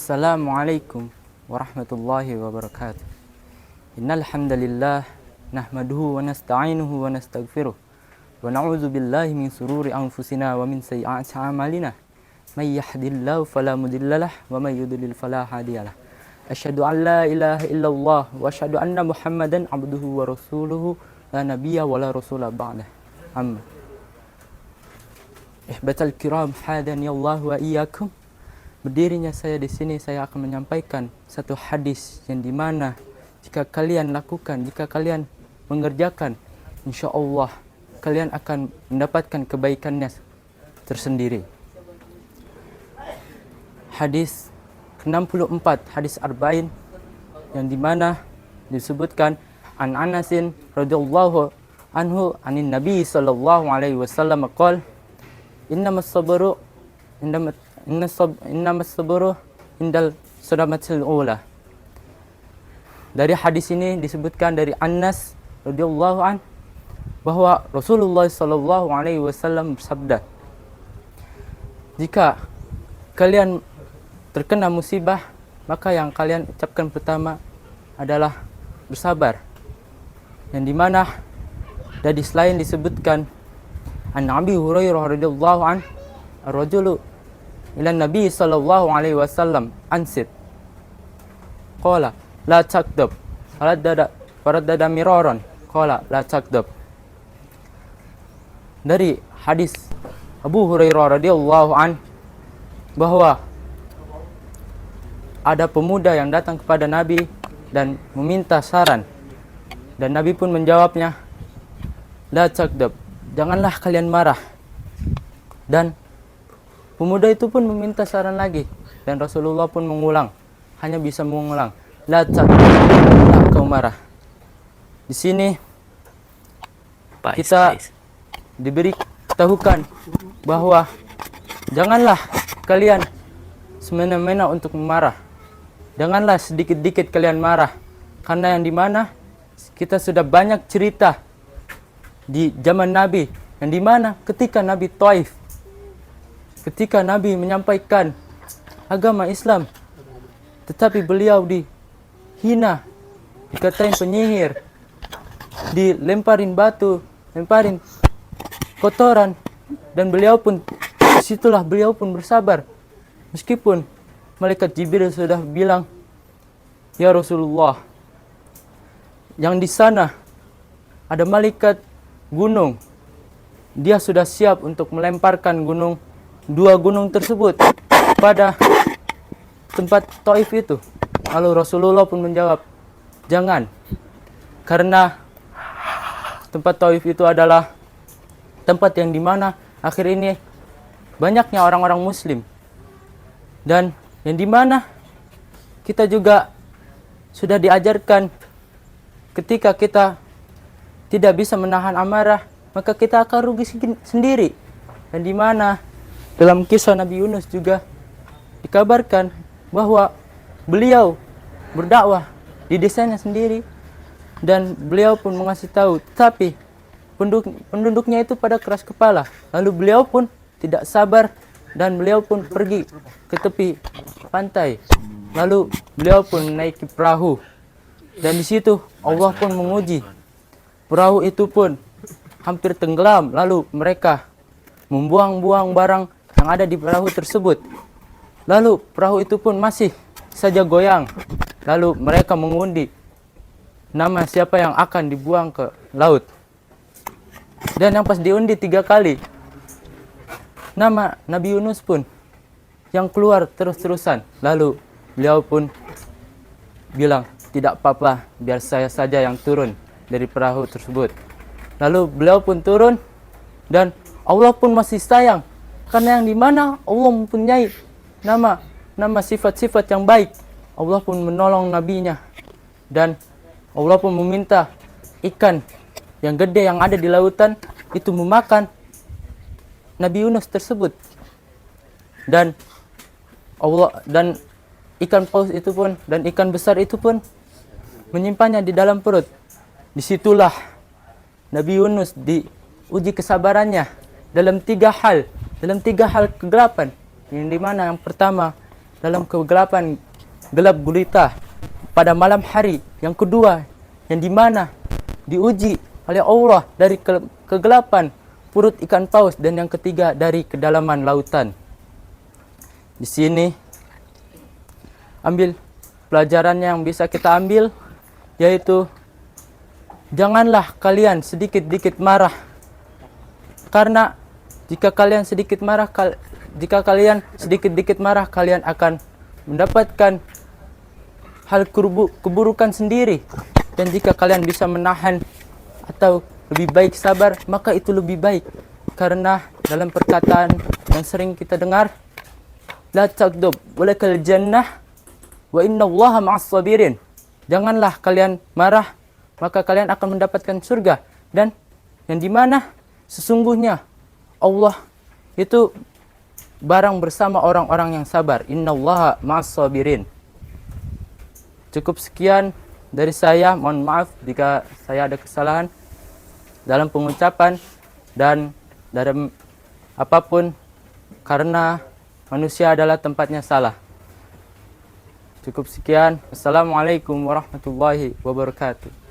Assalamualaikum warahmatullahi wabarakatuh. Innal hamdalillah nahmaduhu wa nasta'inuhu wa nastaghfiruh wa na'udzu billahi min sururi anfusina wa min sayyi'ati a'malina. May yahdihillahu fala mudhillalah wa may yudlil fala hadiyalah. Asyhadu an la ilaha illallah wa asyhadu anna Muhammadan abduhu wa rasuluhu la nabiyya wa la rasula ba'dah. Amma. Ihbatal kiram hadani Allah wa iyyakum. Berdirinya saya di sini, saya akan menyampaikan satu hadis yang dimana jika kalian lakukan, jika kalian mengerjakan, insya Allah kalian akan mendapatkan kebaikannya tersendiri. Hadis ke-64, hadis arba'in, yang dimana disebutkan an Anasin radhiyallahu anhu anin Nabi sallallahu alaihi wasallam qol innamas sabru innamas sabru indal sadamatil ula. Dari hadis ini disebutkan dari Anas radhiyallahu an bahwa Rasulullah sallallahu alaihi wasallam bersabda, jika kalian terkena musibah, maka yang kalian ucapkan pertama adalah bersabar. Yang dimana dari selain disebutkan an Abi Hurairah radhiyallahu an ar-rajulu ila Nabi sallallahu alaihi wasallam ansit qala la takdab faradada miraran qala la takdab. Dari hadis Abu Hurairah radhiyallahu an bahwa ada pemuda yang datang kepada Nabi dan meminta saran, dan Nabi pun menjawabnya, la takdab, janganlah kalian marah. Dan pemuda itu pun meminta saran lagi, dan Rasulullah pun mengulang, hanya bisa mengulang, la takdab, janganlah kau marah. Di sini kita diberi ketahukan bahwa janganlah kalian semena-mena untuk memarah. Janganlah sedikit-dikit kalian marah, karena yang dimana kita sudah banyak cerita di zaman Nabi, yang dimana ketika Nabi Taif, ketika Nabi menyampaikan agama Islam, tetapi beliau dihina, dikatain penyihir, dilemparin batu, lemparin kotoran, dan beliau pun disitulah beliau pun bersabar, meskipun malaikat Jibril sudah bilang, ya Rasulullah, yang di sana ada malaikat gunung, dia sudah siap untuk melemparkan dua gunung tersebut pada tempat Taif itu. Lalu Rasulullah pun menjawab, jangan, karena tempat Taif itu adalah tempat yang dimana akhir ini banyaknya orang-orang Muslim, dan yang dimana kita juga sudah diajarkan ketika kita tidak bisa menahan amarah, maka kita akan rugi sendiri. Dan dimana dalam kisah Nabi Yunus juga dikabarkan bahwa beliau berdakwah di desanya sendiri, dan beliau pun mengasih tahu, tapi penduduknya itu pada keras kepala. Lalu beliau pun tidak sabar, dan beliau pun pergi ke tepi pantai. Lalu beliau pun naiki perahu, dan di situ Allah pun menguji. Perahu itu pun hampir tenggelam. Lalu mereka membuang-buang barang yang ada di perahu tersebut. Lalu perahu itu pun masih saja goyang. Lalu mereka mengundi nama siapa yang akan dibuang ke laut. Dan yang pas diundi 3 kali, nama Nabi Yunus pun yang keluar terus-terusan. Lalu beliau pun bilang, tidak apa-apa, biar saya saja yang turun dari perahu tersebut. Lalu beliau pun turun, dan Allah pun masih sayang, karena yang dimana Allah mempunyai nama sifat-sifat yang baik. Allah pun menolong nabinya, dan Allah pun meminta ikan yang gede yang ada di lautan itu memakan Nabi Yunus tersebut. Dan ikan paus itu pun dan ikan besar itu pun menyimpannya di dalam perut. Disitulah Nabi Yunus diuji kesabarannya dalam 3 hal kegelapan, yang dimana yang pertama dalam kegelapan, gelap gulita pada malam hari. Yang kedua, yang dimana diuji oleh Allah dari kegelapan perut ikan paus, dan yang ketiga dari kedalaman lautan. Di sini ambil pelajaran yang bisa kita ambil, yaitu janganlah kalian sedikit-sedikit marah, karena jika kalian sedikit marah, kalian akan mendapatkan hal keburukan sendiri. Dan jika kalian bisa menahan atau lebih baik sabar, maka itu lebih baik. Karena dalam perkataan yang sering kita dengar, la taghdab walakal jannah wa innallaha ma'as sabirin. Janganlah kalian marah, maka kalian akan mendapatkan surga. Dan yang dimana sesungguhnya Allah itu barang bersama orang-orang yang sabar. Innallaha ma'as sabirin. Cukup sekian dari saya. Mohon maaf jika saya ada kesalahan dalam pengucapan dan dalam apapun, karena manusia adalah tempatnya salah. Cukup sekian. Assalamualaikum warahmatullahi wabarakatuh.